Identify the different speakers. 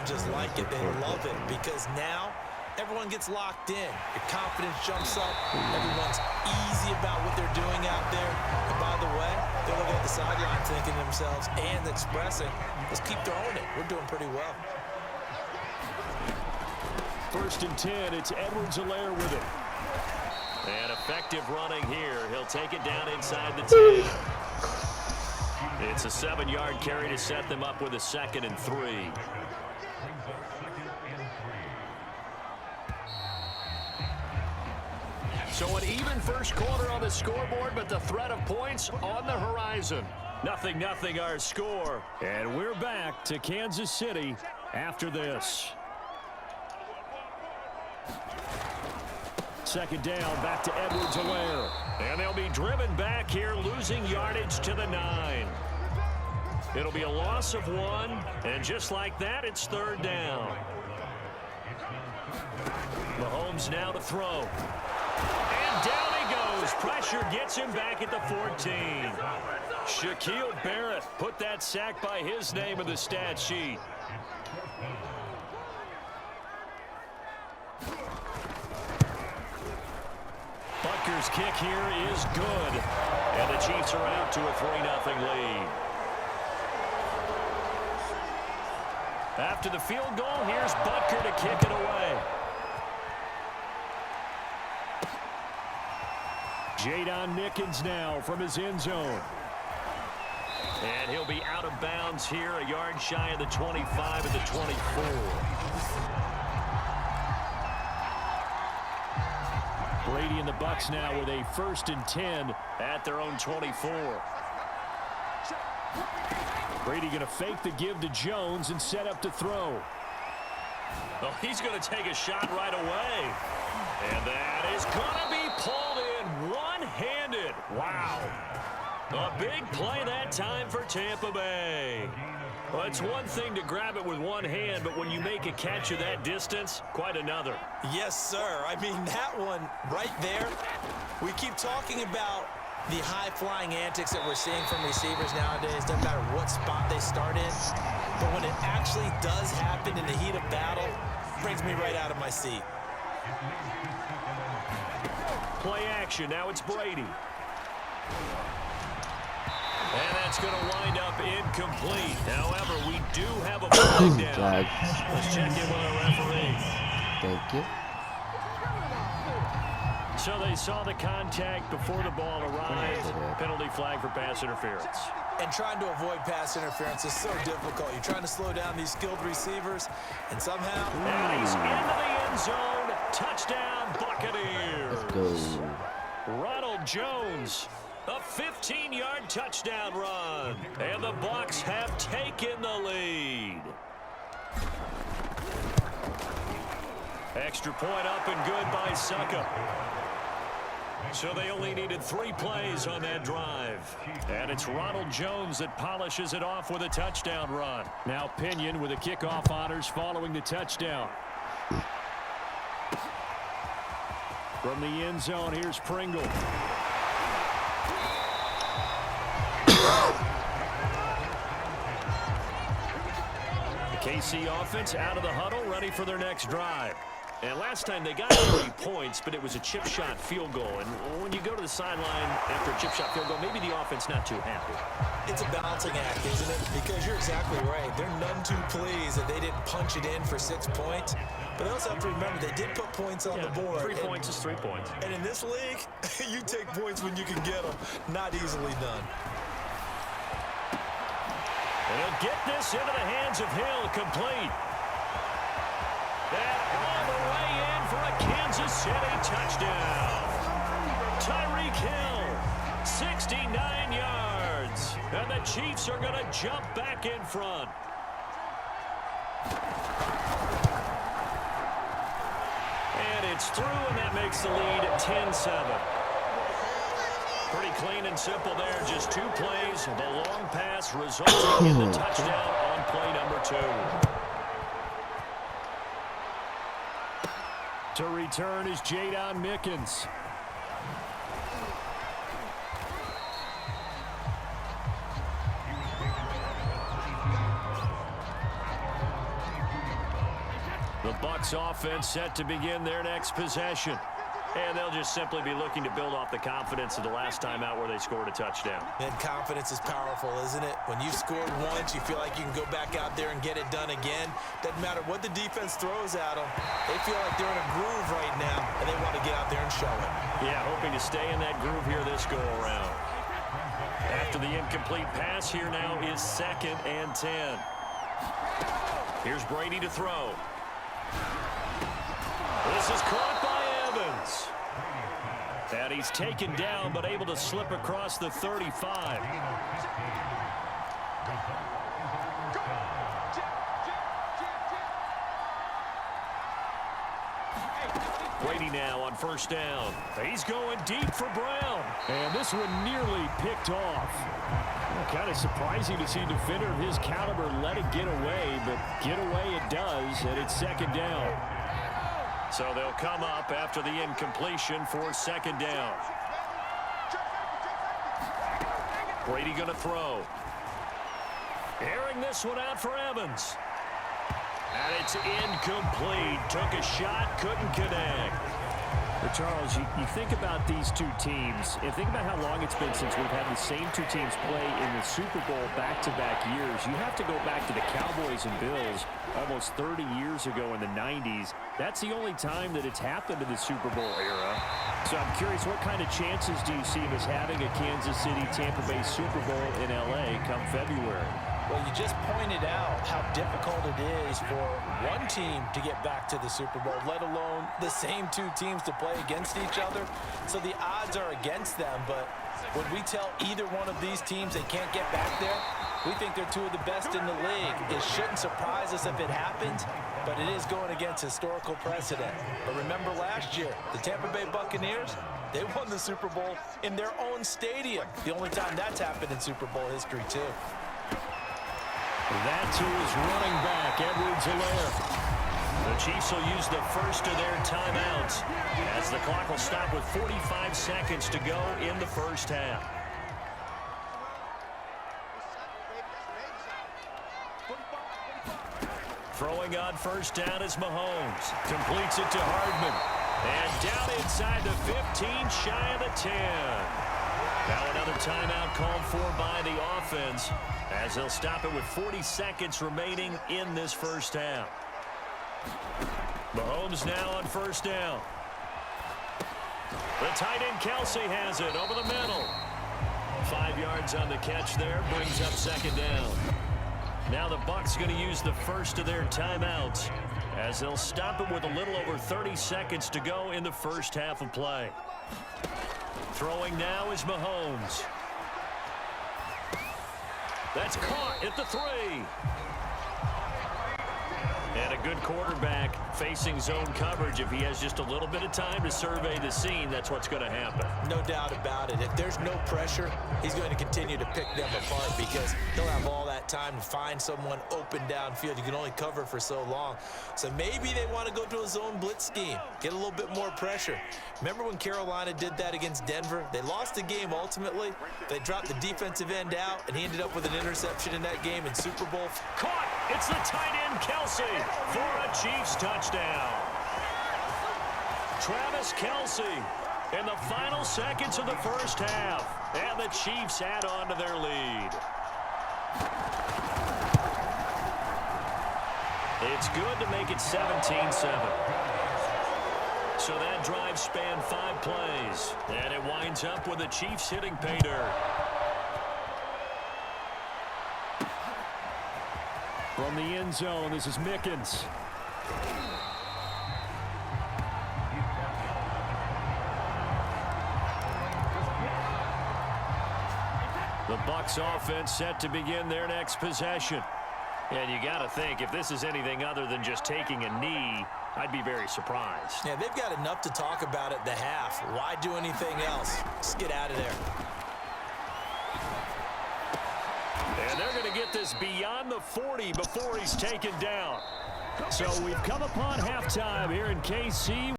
Speaker 1: just like it. They love it because now everyone gets locked in. Your confidence jumps up. Everyone's easy about what they're doing out there. And by the way, they're looking at the sideline thinking to themselves and expressing, let's keep throwing it. We're doing pretty well.
Speaker 2: 1st and 10, it's Edwards-Helaire with it. And effective running here. He'll take it down inside the 10. It's a 7-yard carry to set them up with a 2nd and 3. So an even first quarter on the scoreboard, but the threat of points on the horizon. 0-0 our score. And we're back to Kansas City after this. 2nd down, back to Edwards-Helaire. And they'll be driven back here, losing yardage to the 9. It'll be a loss of 1, and just like that, it's 3rd down. Mahomes now to throw. And down he goes. Pressure gets him back at the 14. Shaquille Barrett put that sack by his name in the stat sheet. Butker's kick here is good. And the Chiefs are out to a 3-0 lead. After the field goal, here's Butker to kick it away. Jadon Mickens now from his end zone. And he'll be out of bounds here, a yard shy of the 25 and the 24. Brady and the Bucs now with a 1st and 10 at their own 24. Brady going to fake the give to Jones and set up to throw. Oh, he's going to take a shot right away. And that is going to be pulled in one-handed. Wow. A big play that time for Tampa Bay. Well, it's one thing to grab it with one hand, but when you make a catch of that distance, quite another.
Speaker 1: Yes, sir. I mean, that one right there, we keep talking about the high-flying antics that we're seeing from receivers nowadays. Doesn't matter what spot they start in. But when it actually does happen in the heat of battle, it brings me right out of my seat.
Speaker 2: Play action. Now it's Brady. And that's going to wind up incomplete. However, we do have a flag down. Let's check in with our referee.
Speaker 3: Thank you.
Speaker 2: So they saw the contact before the ball arrived. Penalty flag for pass interference.
Speaker 1: And trying to avoid pass interference is so difficult. You're trying to slow down these skilled receivers, and somehow...
Speaker 2: And he's into the end zone. Touchdown, Buccaneers.
Speaker 3: Let's go.
Speaker 2: Ronald Jones. A 15-yard touchdown run. And the Bucs have taken the lead. Extra point up and good by Suckup. So they only needed 3 plays on that drive. And it's Ronald Jones that polishes it off with a touchdown run. Now Pinion with the kickoff honors following the touchdown. From the end zone, here's Pringle. The KC offense out of the huddle, ready for their next drive. And last time they got 3 points, but it was a chip shot field goal. And when you go to the sideline after a chip shot field goal, maybe the offense not too happy.
Speaker 1: It's a balancing act, isn't it? Because you're exactly right. They're none too pleased that they didn't punch it in for 6 points. But they also have to remember they did put points on the board.
Speaker 2: 3 points is 3 points.
Speaker 1: And in this league, you take points when you can get them. Not easily done.
Speaker 2: And he'll get this into the hands of Hill, complete. And all the way in for a Kansas City touchdown. Tyreek Hill, 69 yards. And the Chiefs are going to jump back in front. And it's through, and that makes the lead 10-7. Pretty clean and simple there. Just 2 plays. The long pass resulting in the touchdown on play number 2. To return is Jadon Mickens. The Bucs offense set to begin their next possession. And they'll just simply be looking to build off the confidence of the last time out where they scored a touchdown.
Speaker 1: And confidence is powerful, isn't it? When you scored once, you feel like you can go back out there and get it done again. Doesn't matter what the defense throws at them. They feel like they're in a groove right now, and they want to get out there and show it.
Speaker 2: Yeah, hoping to stay in that groove here this go-around. After the incomplete pass, here now is 2nd and 10. Here's Brady to throw. This is caught by Evans. And he's taken down, but able to slip across the 35. Brady now on 1st down. He's going deep for Brown.
Speaker 3: And this one nearly picked off. Kind of surprising to see a defender of his caliber let it get away, but get away it does, and it's 2nd down.
Speaker 2: So they'll come up after the incompletion for 2nd down. Brady going to throw. Airing this one out for Evans. And it's incomplete. Took a shot, couldn't connect.
Speaker 3: But Charles, you think about these two teams, and think about how long it's been since we've had the same two teams play in the Super Bowl back-to-back years. You have to go back to the Cowboys and Bills almost 30 years ago in the 90s. That's the only time that it's happened in the Super Bowl era. So I'm curious, what kind of chances do you see of us having a Kansas City-Tampa Bay Super Bowl in L.A. come February?
Speaker 1: Well, you just pointed out how difficult it is for one team to get back to the Super Bowl, let alone the same two teams to play against each other. So the odds are against them, but when we tell either one of these teams they can't get back there, we think they're two of the best in the league. It shouldn't surprise us if it happens, but it is going against historical precedent. But remember last year, the Tampa Bay Buccaneers, they won the Super Bowl in their own stadium. The only time that's happened in Super Bowl history, too.
Speaker 3: That to his running back, Edwards-Helaire.
Speaker 2: The Chiefs will use the first of their timeouts as the clock will stop with 45 seconds to go in the first half. Throwing on 1st down is Mahomes. Completes it to Hardman. And down inside the 15, shy of the 10. Now another timeout called for by the offense as they'll stop it with 40 seconds remaining in this first half. Mahomes now on 1st down. The tight end Kelsey has it over the middle. 5 yards on the catch there, brings up 2nd down. Now the Bucs going to use the first of their timeouts as they'll stop it with a little over 30 seconds to go in the first half of play. Throwing now is Mahomes. That's caught at the 3. And a good quarterback facing zone coverage. If he has just a little bit of time to survey the scene, that's what's going to happen.
Speaker 1: No doubt about it. If there's no pressure, he's going to continue to pick them apart because he'll have all that time to find someone open downfield. You can only cover for so long. So maybe they want to go to a zone blitz scheme, get a little bit more pressure. Remember when Carolina did that against Denver? They lost the game ultimately. They dropped the defensive end out, and he ended up with an interception in that game in Super Bowl.
Speaker 2: Caught! It's the tight end Kelsey for a Chiefs touchdown. Travis Kelsey in the final seconds of the first half. And the Chiefs add on to their lead. It's good to make it 17-7. So that drive spanned 5 plays. And it winds up with the Chiefs hitting pay dirt.
Speaker 3: From the end zone, this is Mickens.
Speaker 2: The Bucs offense set to begin their next possession. And you got to think, if this is anything other than just taking a knee, I'd be very surprised.
Speaker 1: Yeah, they've got enough to talk about at the half. Why do anything else? Just get out of there.
Speaker 2: And they're going to get this beyond the 40 before he's taken down.
Speaker 3: So we've come upon halftime here in KC.